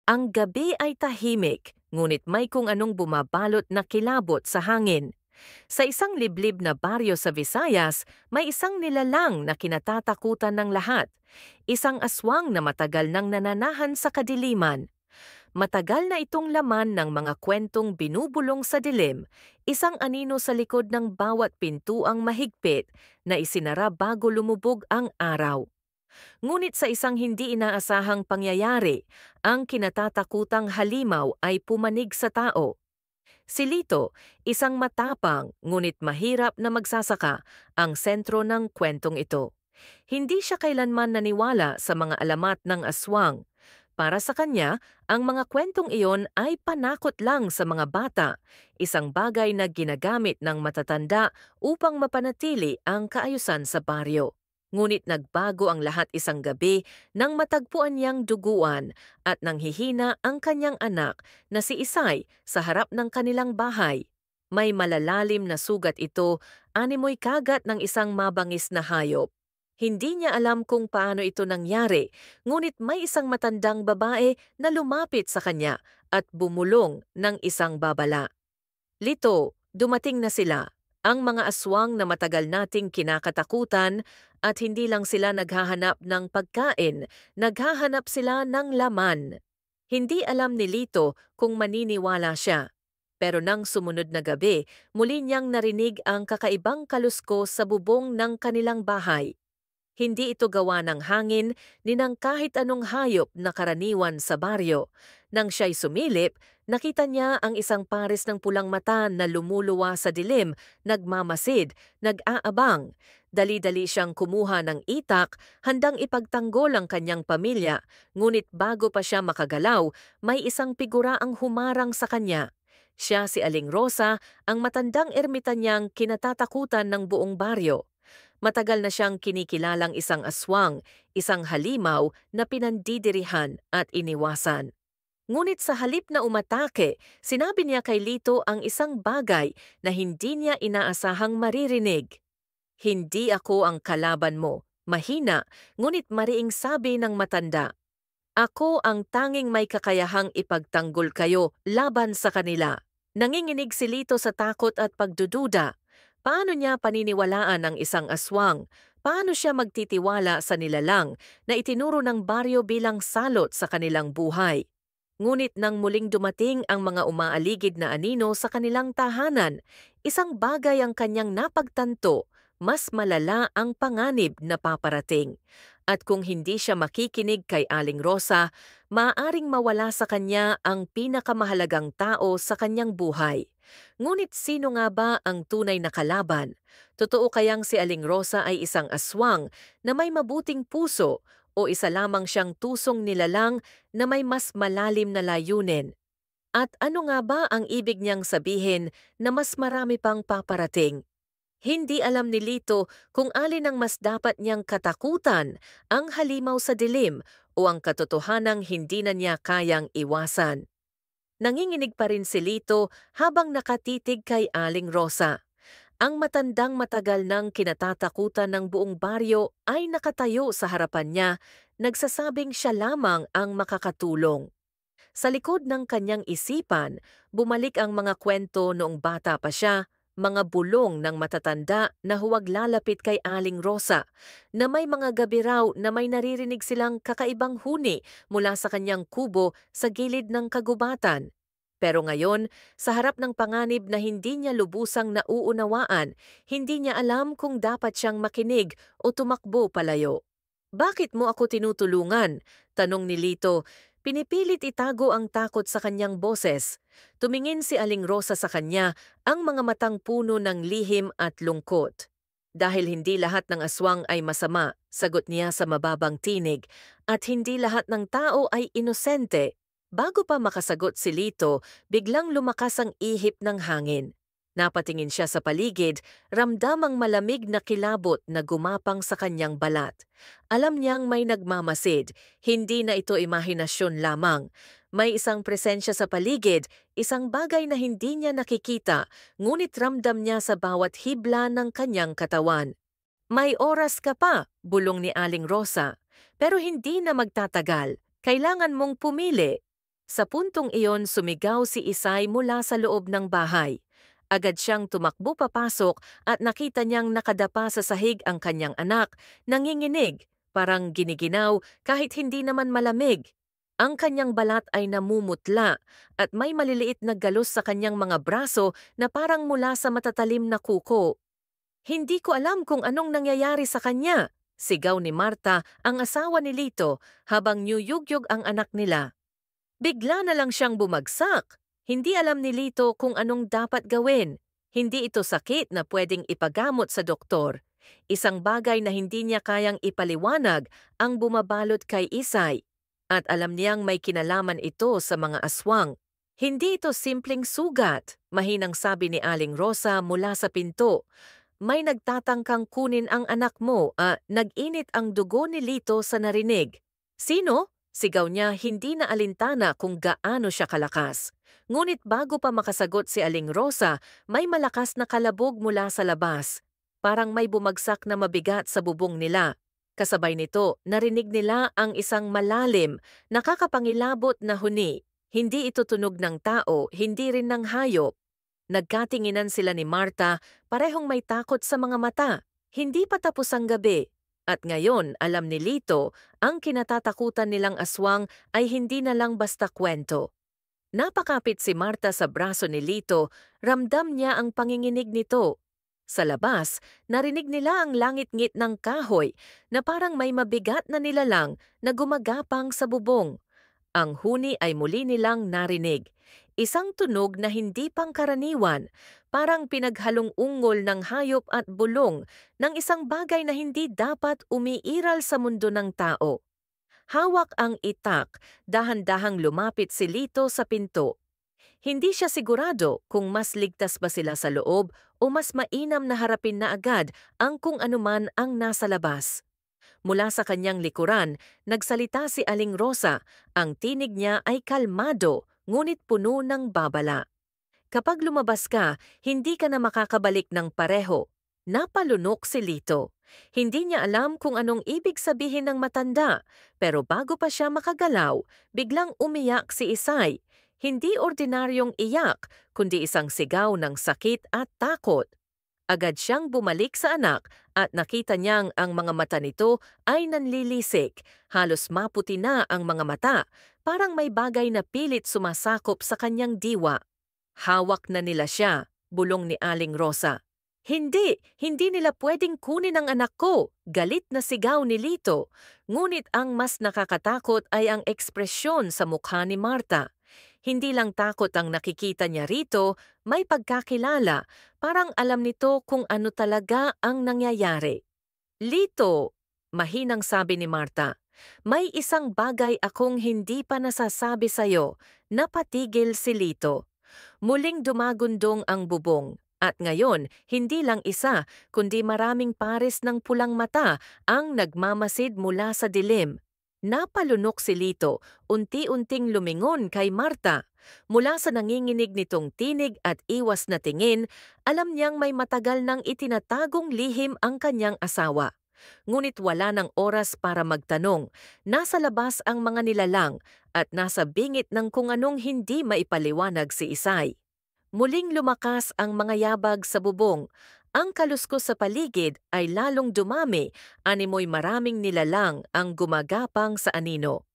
Ang gabi ay tahimik, ngunit may kung anong bumabalot na kilabot sa hangin. Sa isang liblib na baryo sa Visayas, may isang nilalang na kinatatakutan ng lahat. Isang aswang na matagal nang nananahan sa kadiliman. Matagal na itong laman ng mga kwentong binubulong sa dilim, isang anino sa likod ng bawat pintuang mahigpit na isinara bago lumubog ang araw. Ngunit sa isang hindi inaasahang pangyayari, ang kinatatakutang halimaw ay pumanig sa tao. Si Lito, isang matapang ngunit mahirap na magsasaka, ang sentro ng kwentong ito. Hindi siya kailanman naniwala sa mga alamat ng aswang. Para sa kanya, ang mga kwentong iyon ay panakot lang sa mga bata, isang bagay na ginagamit ng matatanda upang mapanatili ang kaayusan sa baryo. Ngunit nagbago ang lahat isang gabi nang matagpuan niyang duguan at nanghihina ang kanyang anak na si Isay sa harap ng kanilang bahay. May malalalim na sugat ito, animoy kagat ng isang mabangis na hayop. Hindi niya alam kung paano ito nangyari, ngunit may isang matandang babae na lumapit sa kanya at bumulong ng isang babala. Lito, dumating na sila, ang mga aswang na matagal nating kinakatakutan, at hindi lang sila naghahanap ng pagkain, naghahanap sila ng laman. Hindi alam ni Lito kung maniniwala siya. Pero nang sumunod na gabi, muli niyang narinig ang kakaibang kaluskos sa bubong ng kanilang bahay. Hindi ito gawa ng hangin ni ng kahit anong hayop na karaniwan sa baryo. Nang siya'y sumilip, nakita niya ang isang pares ng pulang mata na lumuluwa sa dilim, nagmamasid, nag-aabang. Dali-dali siyang kumuha ng itak, handang ipagtanggol ang kanyang pamilya, ngunit bago pa siya makagalaw, may isang figura ang humarang sa kanya. Siya si Aling Rosa, ang matandang ermitanyang kinatatakutan ng buong baryo. Matagal na siyang kinikilalang isang aswang, isang halimaw na pinandidirihan at iniwasan. Ngunit sa halip na umatake, sinabi niya kay Lito ang isang bagay na hindi niya inaasahang maririnig. "Hindi ako ang kalaban mo," mahina, ngunit mariing sabi ng matanda. "Ako ang tanging may kakayahang ipagtanggol kayo laban sa kanila." Nanginginig si Lito sa takot at pagdududa. Paano niya paniniwalaan ang isang aswang? Paano siya magtitiwala sa nilalang na itinuro ng baryo bilang salot sa kanilang buhay? Ngunit nang muling dumating ang mga umaaligid na anino sa kanilang tahanan, isang bagay ang kanyang napagtanto, mas malala ang panganib na paparating. At kung hindi siya makikinig kay Aling Rosa, maaaring mawala sa kanya ang pinakamahalagang tao sa kanyang buhay. Ngunit sino nga ba ang tunay na kalaban? Totoo kayang si Aling Rosa ay isang aswang na may mabuting puso o isa lamang siyang tusong nilalang na may mas malalim na layunin? At ano nga ba ang ibig niyang sabihin na mas marami pang paparating? Hindi alam ni Lito kung alin ang mas dapat niyang katakutan, ang halimaw sa dilim o ang katotohanang hindi na niya kayang iwasan. Nanginginig pa rin si Lito habang nakatitig kay Aling Rosa. Ang matandang matagal nang kinatatakutan ng buong baryo ay nakatayo sa harapan niya, nagsasabing siya lamang ang makakatulong. Sa likod ng kanyang isipan, bumalik ang mga kwento noong bata pa siya, mga bulong ng matatanda na huwag lalapit kay Aling Rosa, na may mga gabi raw na may naririnig silang kakaibang huni mula sa kanyang kubo sa gilid ng kagubatan. Pero ngayon, sa harap ng panganib na hindi niya lubusang nauunawaan, hindi niya alam kung dapat siyang makinig o tumakbo palayo. "Bakit mo ako tinutulungan?" tanong ni Lito. Pinipilit itago ang takot sa kanyang boses. Tumingin si Aling Rosa sa kanya, ang mga matang puno ng lihim at lungkot. "Dahil hindi lahat ng aswang ay masama," sagot niya sa mababang tinig, "at hindi lahat ng tao ay inosente." Bago pa makasagot si Lito, biglang lumakas ang ihip ng hangin. Napatingin siya sa paligid, ramdam ang malamig na kilabot na gumapang sa kanyang balat. Alam niyang may nagmamasid, hindi na ito imahinasyon lamang. May isang presensya sa paligid, isang bagay na hindi niya nakikita, ngunit ramdam niya sa bawat hibla ng kanyang katawan. "May oras ka pa," bulong ni Aling Rosa. "Pero hindi na magtatagal. Kailangan mong pumili." Sa puntong iyon sumigaw si Isay mula sa loob ng bahay. Agad siyang tumakbo papasok at nakita niyang nakadapa sa sahig ang kanyang anak, nanginginig, parang giniginaw kahit hindi naman malamig. Ang kanyang balat ay namumutla at may maliliit na galos sa kanyang mga braso na parang mula sa matatalim na kuko. Hindi ko alam kung anong nangyayari sa kanya, sigaw ni Marta, ang asawa ni Lito, habang niyugyug ang anak nila. Bigla na lang siyang bumagsak. Hindi alam ni Lito kung anong dapat gawin. Hindi ito sakit na pwedeng ipagamot sa doktor. Isang bagay na hindi niya kayang ipaliwanag ang bumabalot kay Isay. At alam niyang may kinalaman ito sa mga aswang. Hindi ito simpleng sugat, mahinang sabi ni Aling Rosa mula sa pinto. May nagtatangkang kunin ang anak mo, nag-init ang dugo ni Lito sa narinig. Sino? Sigaw niya, hindi na alintana kung gaano siya kalakas. Ngunit bago pa makasagot si Aling Rosa, may malakas na kalabog mula sa labas. Parang may bumagsak na mabigat sa bubong nila. Kasabay nito, narinig nila ang isang malalim, nakakapangilabot na huni. Hindi ito tunog ng tao, hindi rin ng hayop. Nagkatinginan sila ni Marta, parehong may takot sa mga mata. Hindi pa tapos ang gabi. At ngayon, alam ni Lito, ang kinatatakutan nilang aswang ay hindi na lang basta kwento. Napakapit si Marta sa braso ni Lito, ramdam niya ang panginginig nito. Sa labas, narinig nila ang langit-ngit ng kahoy na parang may mabigat na nilalang na gumagapang sa bubong. Ang huni ay muli nilang narinig. Isang tunog na hindi pangkaraniwan, parang pinaghalong ungol ng hayop at bulong ng isang bagay na hindi dapat umiiral sa mundo ng tao. Hawak ang itak, dahan-dahang lumapit si Lito sa pinto. Hindi siya sigurado kung mas ligtas ba sila sa loob o mas mainam na harapin na agad ang kung anuman ang nasa labas. Mula sa kanyang likuran, nagsalita si Aling Rosa. Ang tinig niya ay kalmado, ngunit puno ng babala. Kapag lumabas ka, hindi ka na makakabalik ng pareho. Napalunok si Lito. Hindi niya alam kung anong ibig sabihin ng matanda, pero bago pa siya makagalaw, biglang umiyak si Isay. Hindi ordinaryong iyak, kundi isang sigaw ng sakit at takot. Agad siyang bumalik sa anak at nakita niyang ang mga mata nito ay nanlilisik. Halos maputi na ang mga mata, parang may bagay na pilit sumasakop sa kanyang diwa. Hawak na nila siya, bulong ni Aling Rosa. Hindi nila pwedeng kunin ang anak ko, galit na sigaw ni Lito. Ngunit ang mas nakakatakot ay ang ekspresyon sa mukha ni Marta. Hindi lang takot ang nakikita niya rito, may pagkakilala, parang alam nito kung ano talaga ang nangyayari. Lito, mahinang sabi ni Marta, may isang bagay akong hindi pa nasasabi sa'yo. Napatigil si Lito. Muling dumagundong ang bubong. At ngayon, hindi lang isa, kundi maraming pares ng pulang mata ang nagmamasid mula sa dilim. Napalunok si Lito, unti-unting lumingon kay Marta. Mula sa nanginginig nitong tinig at iwas na tingin, alam niyang may matagal nang itinatagong lihim ang kanyang asawa. Ngunit wala ng oras para magtanong. Nasa labas ang mga nilalang at nasa bingit ng kung anong hindi maipaliwanag si Isay. Muling lumakas ang mga yabag sa bubong. Ang kaluskos sa paligid ay lalong dumami, animoy maraming nilalang ang gumagapang sa anino.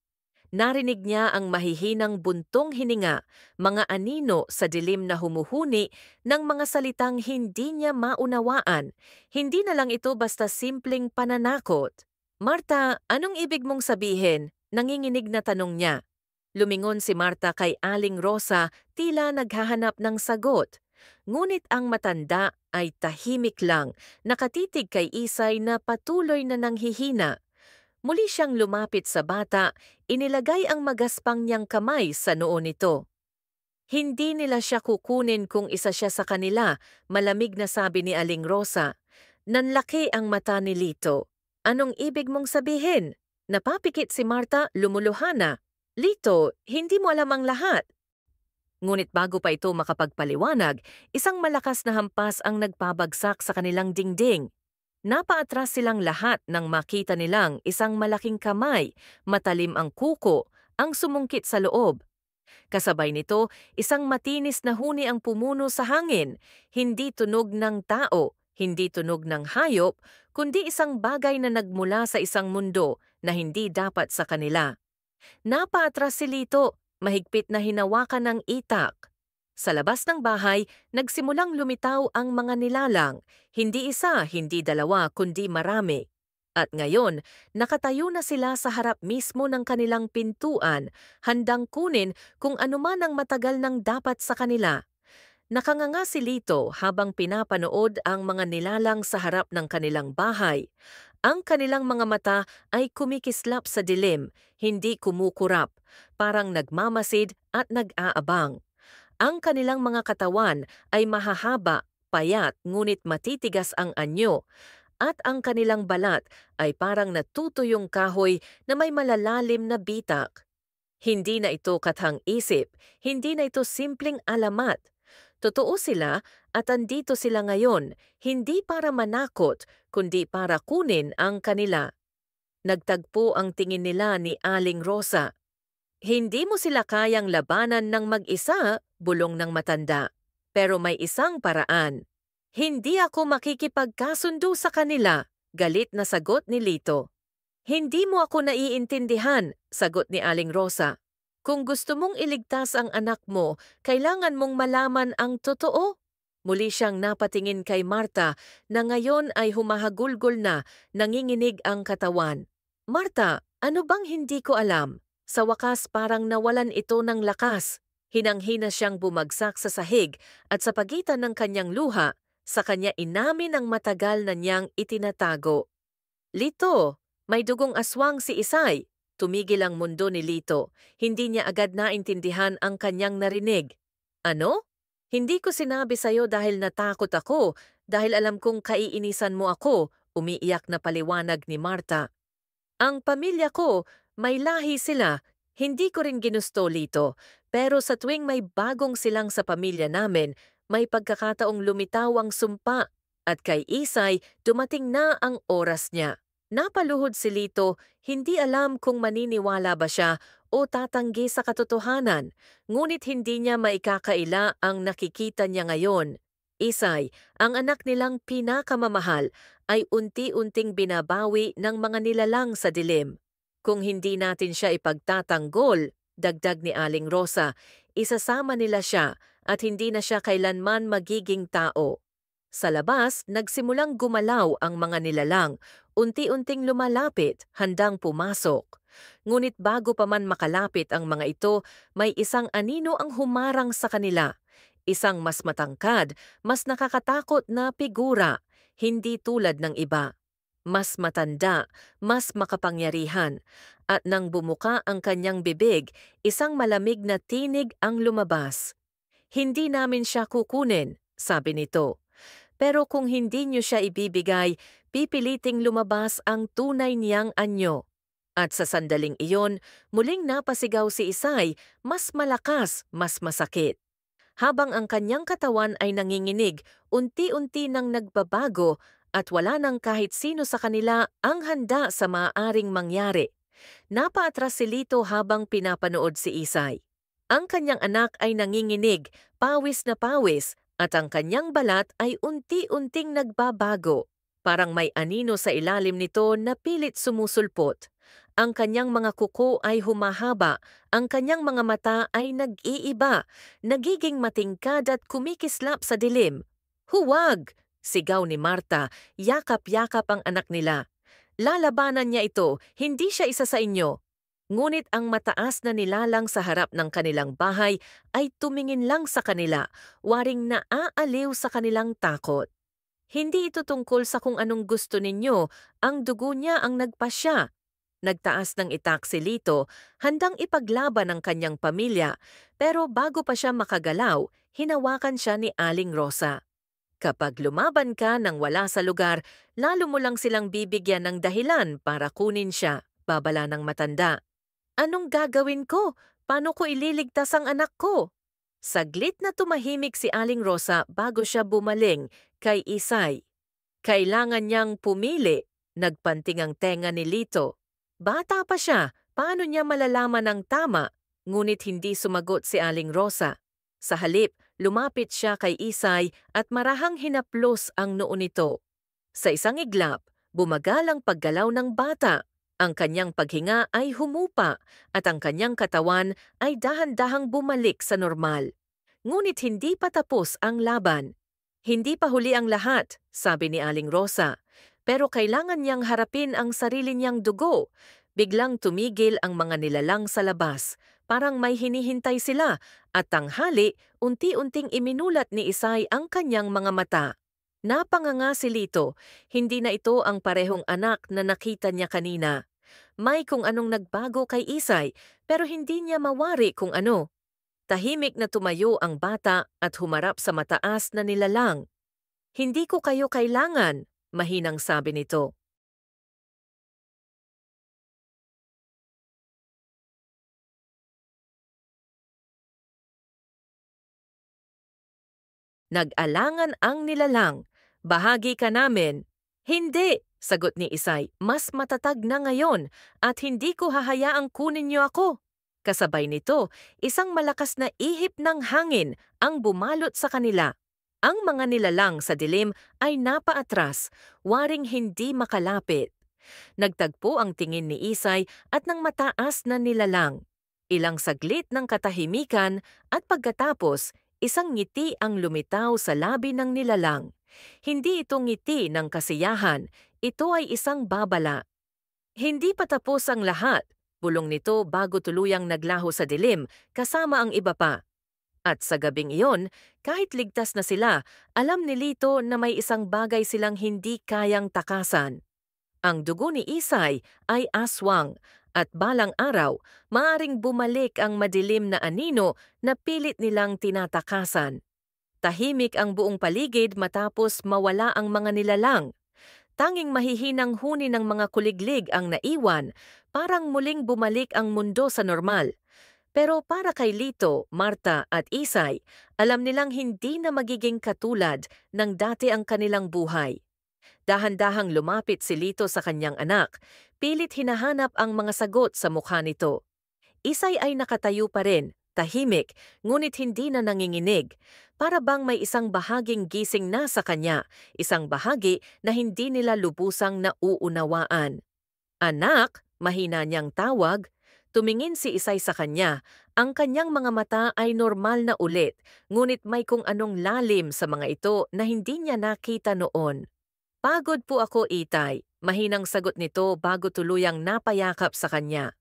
Narinig niya ang mahihinang buntong hininga, mga anino sa dilim na humuhuni ng mga salitang hindi niya maunawaan. Hindi na lang ito basta simpleng pananakot. Marta, anong ibig mong sabihin? Nanginginig na tanong niya. Lumingon si Marta kay Aling Rosa, tila naghahanap ng sagot. Ngunit ang matanda ay tahimik lang, nakatitig kay Isay na patuloy na nanghihina. Muli siyang lumapit sa bata, inilagay ang magaspang niyang kamay sa noo nito. Hindi nila siya kukunin kung isa siya sa kanila, malamig na sabi ni Aling Rosa. Nanlaki ang mata ni Lito. Anong ibig mong sabihin? Napapikit si Marta, lumuluhana. Lito, hindi mo alam ang lahat. Ngunit bago pa ito makapagpaliwanag, isang malakas na hampas ang nagpabagsak sa kanilang dingding. Napaatras silang lahat nang makita nilang isang malaking kamay, matalim ang kuko, ang sumungkit sa loob. Kasabay nito, isang matinis na huni ang pumuno sa hangin, hindi tunog ng tao, hindi tunog ng hayop, kundi isang bagay na nagmula sa isang mundo na hindi dapat sa kanila. Napaatras si Lito, mahigpit na hinawakan ng itak. Sa labas ng bahay, nagsimulang lumitaw ang mga nilalang, hindi isa, hindi dalawa, kundi marami. At ngayon, nakatayo na sila sa harap mismo ng kanilang pintuan, handang kunin kung anuman ang matagal nang dapat sa kanila. Nakanganga si Lito habang pinapanood ang mga nilalang sa harap ng kanilang bahay. Ang kanilang mga mata ay kumikislap sa dilim, hindi kumukurap, parang nagmamasid at nag-aabang. Ang kanilang mga katawan ay mahahaba, payat, ngunit matitigas ang anyo, at ang kanilang balat ay parang natutuyong kahoy na may malalalim na bitak. Hindi na ito kathang-isip, hindi na ito simpleng alamat. Totoo sila at andito sila ngayon, hindi para manakot, kundi para kunin ang kanila. Nagtagpo ang tingin nila ni Aling Rosa. Hindi mo sila kayang labanan ng mag-isa, bulong ng matanda. Pero may isang paraan. Hindi ako makikipagkasundo sa kanila, galit na sagot ni Lito. Hindi mo ako naiintindihan, sagot ni Aling Rosa. Kung gusto mong iligtas ang anak mo, kailangan mong malaman ang totoo. Muli siyang napatingin kay Marta na ngayon ay humahagulgol na, nanginginig ang katawan. Marta, ano bang hindi ko alam? Sa wakas parang nawalan ito ng lakas. Hinang-hina siyang bumagsak sa sahig at sa pagitan ng kanyang luha, sa kanya inamin ang matagal na niyang itinatago. Lito, may dugong aswang si Isay. Tumigil ang mundo ni Lito. Hindi niya agad naintindihan ang kanyang narinig. Ano? Hindi ko sinabi sa'yo dahil natakot ako, dahil alam kong kaiinisan mo ako, umiiyak na paliwanag ni Marta. Ang pamilya ko, may lahi sila. Hindi ko rin ginusto, Lito. Pero sa tuwing may bagong silang sa pamilya namin, may pagkakataong lumitaw ang sumpa. At kay Isay, dumating na ang oras niya. Napaluhod si Lito, hindi alam kung maniniwala ba siya o tatanggi sa katotohanan, ngunit hindi niya maikakaila ang nakikita niya ngayon. Isay, ang anak nilang pinakamamahal, ay unti-unting binabawi ng mga nilalang sa dilim. Kung hindi natin siya ipagtatanggol, dagdag ni Aling Rosa, isasama nila siya at hindi na siya kailanman magiging tao. Sa labas, nagsimulang gumalaw ang mga nilalang, unti-unting lumalapit, handang pumasok. Ngunit bago pa man makalapit ang mga ito, may isang anino ang humarang sa kanila. Isang mas matangkad, mas nakakatakot na figura, hindi tulad ng iba. Mas matanda, mas makapangyarihan, at nang bumuka ang kanyang bibig, isang malamig na tinig ang lumabas. Hindi namin siya kukunin, sabi nito. Pero kung hindi niyo siya ibibigay, pipiliting lumabas ang tunay niyang anyo. At sa sandaling iyon, muling napasigaw si Isay, mas malakas, mas masakit. Habang ang kanyang katawan ay nanginginig, unti-unti nang nagbabago at wala nang kahit sino sa kanila ang handa sa maaaring mangyari. Napaatras si Lito habang pinapanood si Isay. Ang kanyang anak ay nanginginig, pawis na pawis, at ang kanyang balat ay unti-unting nagbabago. Parang may anino sa ilalim nito na pilit sumusulpot. Ang kanyang mga kuko ay humahaba, ang kanyang mga mata ay nag-iiba, nagiging matingkad at kumikislap sa dilim. Huwag! Sigaw ni Marta, yakap-yakap ang anak nila. Lalabanan niya ito, hindi siya isa sa inyo. Ngunit ang mataas na nilalang sa harap ng kanilang bahay ay tumingin lang sa kanila, waring naaaliw sa kanilang takot. Hindi ito tungkol sa kung anong gusto ninyo, ang dugo niya ang nagpasya. Nagtaas ng itak si Lito, handang ipaglaban ang kanyang pamilya, pero bago pa siya makagalaw, hinawakan siya ni Aling Rosa. Kapag lumaban ka nang wala sa lugar, lalo mo lang silang bibigyan ng dahilan para kunin siya, babala ng matanda. Anong gagawin ko? Paano ko ililigtas ang anak ko? Saglit na tumahimik si Aling Rosa bago siya bumaling kay Isay. Kailangan niyang pumili, nagpanting ang tenga ni Lito. Bata pa siya, paano niya malalaman ang tama? ngunit hindi sumagot si Aling Rosa. Sa halip, lumapit siya kay Isay at marahang hinaplos ang noo nito. Sa isang iglap, bumagal ang paggalaw ng bata. Ang kanyang paghinga ay humupa at ang kanyang katawan ay dahan-dahang bumalik sa normal. Ngunit hindi pa tapos ang laban. Hindi pa huli ang lahat, sabi ni Aling Rosa. Pero kailangan niyang harapin ang sarili niyang dugo. Biglang tumigil ang mga nilalang sa labas. Parang may hinihintay sila at tanghali, unti-unting iminulat ni Isay ang kanyang mga mata. Napanganga si Lito, hindi na ito ang parehong anak na nakita niya kanina. May kung anong nagbago kay Isay pero hindi niya mawari kung ano. Tahimik na tumayo ang bata at humarap sa mataas na nilalang. Hindi ko kayo kailangan, mahinang sabi nito. Nag-alangan ang nilalang. Bahagi ka namin. Hindi, sagot ni Isay. Mas matatag na ngayon at hindi ko hahayaang kunin niyo ako. Kasabay nito, isang malakas na ihip ng hangin ang bumalot sa kanila. Ang mga nilalang sa dilim ay napaatras, waring hindi makalapit. Nagtagpo ang tingin ni Isay at ng mataas na nilalang. Ilang saglit ng katahimikan at pagkatapos, isang ngiti ang lumitaw sa labi ng nilalang. Hindi ito ngiti ng kasiyahan, ito ay isang babala. Hindi pa tapos ang lahat, bulong nito bago tuluyang naglaho sa dilim kasama ang iba pa. At sa gabing iyon, kahit ligtas na sila, alam ni Lito na may isang bagay silang hindi kayang takasan. Ang dugo ni Isay ay aswang at balang araw, maaring bumalik ang madilim na anino na pilit nilang tinatakasan. Tahimik ang buong paligid matapos mawala ang mga nilalang. Tanging mahihinang huni ng mga kuliglig ang naiwan, parang muling bumalik ang mundo sa normal. Pero para kay Lito, Marta at Isay, alam nilang hindi na magiging katulad ng dati ang kanilang buhay. Dahan-dahang lumapit si Lito sa kanyang anak, pilit hinahanap ang mga sagot sa mukha nito. Isay ay nakatayo pa rin, tahimik, ngunit hindi na nanginginig. Para bang may isang bahaging gising na sa kanya, isang bahagi na hindi nila lubusang nauunawaan. Anak, mahina niyang tawag. Tumingin si Isay sa kanya. Ang kanyang mga mata ay normal na ulit, ngunit may kung anong lalim sa mga ito na hindi niya nakita noon. Pagod po ako, Itay, mahinang sagot nito bago tuluyang napayakap sa kanya.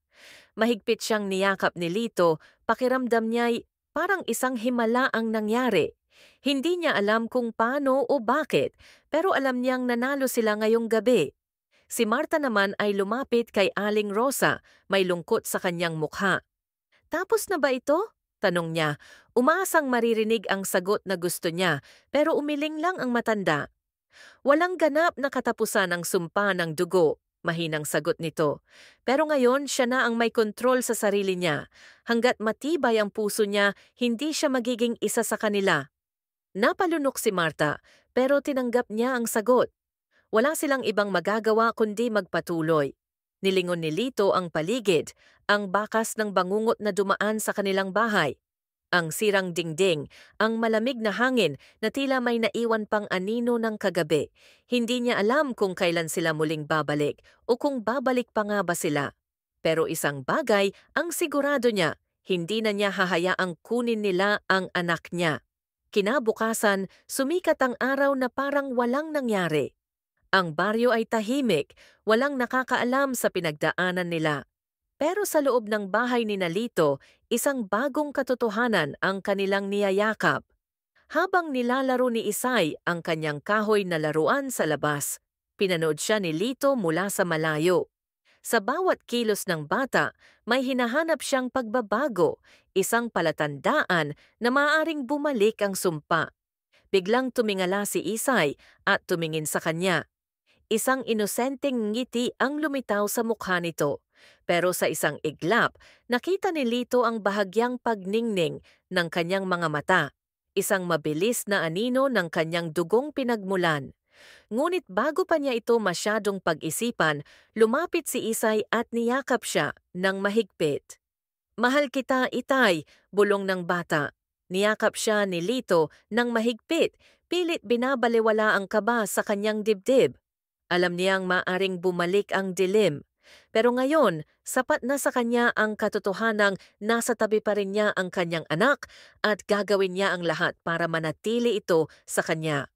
Mahigpit siyang niyakap ni Lito, pakiramdam niya'y parang isang himala ang nangyari. Hindi niya alam kung paano o bakit, pero alam niyang nanalo sila ngayong gabi. Si Marta naman ay lumapit kay Aling Rosa, may lungkot sa kanyang mukha. Tapos na ba ito? Tanong niya. Umaasang maririnig ang sagot na gusto niya, pero umiling lang ang matanda. Walang ganap na katapusan ang sumpa ng dugo, mahinang sagot nito. Pero ngayon siya na ang may kontrol sa sarili niya. Hanggat matibay ang puso niya, hindi siya magiging isa sa kanila. Napalunok si Marta, pero tinanggap niya ang sagot. Wala silang ibang magagawa kundi magpatuloy. Nilingon ni Lito ang paligid, ang bakas ng bangungot na dumaan sa kanilang bahay. Ang sirang dingding, ang malamig na hangin na tila may naiwan pang anino ng kagabi. Hindi niya alam kung kailan sila muling babalik o kung babalik pa nga ba sila. Pero isang bagay ang sigurado niya, hindi na niya hahayaang kunin nila ang anak niya. Kinabukasan, sumikat ang araw na parang walang nangyari. Ang baryo ay tahimik, walang nakakaalam sa pinagdaanan nila. Pero sa loob ng bahay ni Lito, isang bagong katotohanan ang kanilang niyayakap. Habang nilalaro ni Isay ang kanyang kahoy na laruan sa labas, pinanood siya ni Lito mula sa malayo. Sa bawat kilos ng bata, may hinahanap siyang pagbabago, isang palatandaan na maaaring bumalik ang sumpa. Biglang tumingala si Isay at tumingin sa kanya. Isang inosenteng ngiti ang lumitaw sa mukha nito. Pero sa isang iglap, nakita ni Lito ang bahagyang pagningning ng kanyang mga mata. Isang mabilis na anino ng kanyang dugong pinagmulan. Ngunit bago pa niya ito masyadong pag-isipan, lumapit si Isay at niyakap siya ng mahigpit. Mahal kita, Itay, bulong ng bata. Niyakap siya ni Lito ng mahigpit, pilit binabaliwala ang kaba sa kanyang dibdib. Alam niyang maaring bumalik ang dilim. Pero ngayon, sapat na sa kanya ang katotohanang nasa tabi pa rin niya ang kanyang anak at gagawin niya ang lahat para manatili ito sa kanya.